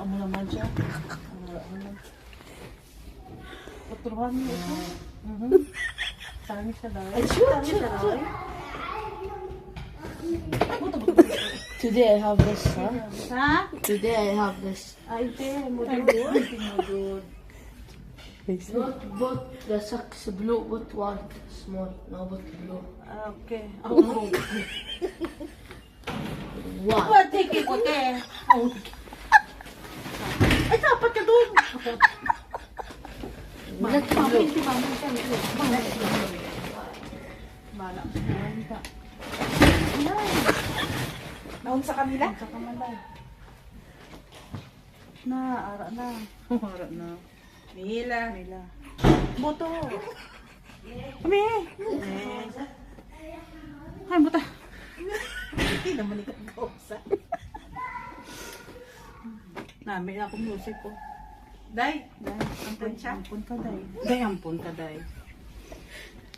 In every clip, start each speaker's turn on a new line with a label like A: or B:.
A: mo naman siya. Wala naman. Paturuhan mo ito. Saan siya dahil?
B: Ay,
A: Saan siya dahil?
B: Today I have this, huh?
A: Ha?
B: Today I have this.
A: Ay, te. Mudod.
B: But the socks blue, but one small, no, but blue.
A: Okay.
B: One.
A: Pwede ko, te. Ay, dapat ka doon.
B: Black blue.
A: Bala.
C: Naun sa kanila?
A: Sa kamalay. Na, ara na. Ara na.
C: Mila.
A: Mila. Boto. Kami. Ay, buta.
C: Hindi naman ikaw kausa.
A: Namin ako music ko.
C: Day,
A: Day,
C: ampun siya.
A: Ampun ka, Day. Day, ampun ka, Day.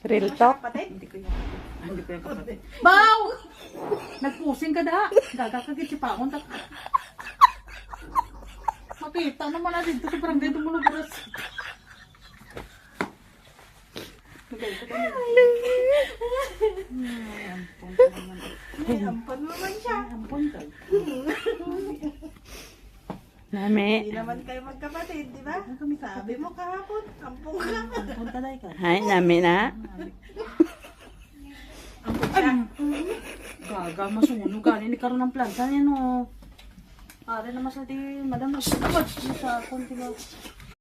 D: Real talk.
C: Kapatid?
A: Hindi ko yan. Hindi ko yan kapatid. Baw! Nagpusing ka da. Gagakagit si Pakon. Makita naman natin ito. Sobrang dito mo luburas. Ampun ka naman.
C: Ay, ampun mo man siya.
A: Ampun ka.
D: Nami.
C: Hindi naman kayo magkapatid, di ba? Sabi mo kahapon, ampun ka.
A: Ampun ka, Day ka.
D: Hi, nami na.
C: Ampun siya.
A: Gaga, masunog. Galing ni karon ng plansa niya, no. Ari naman sa di, madam, nagsabat sa konti na.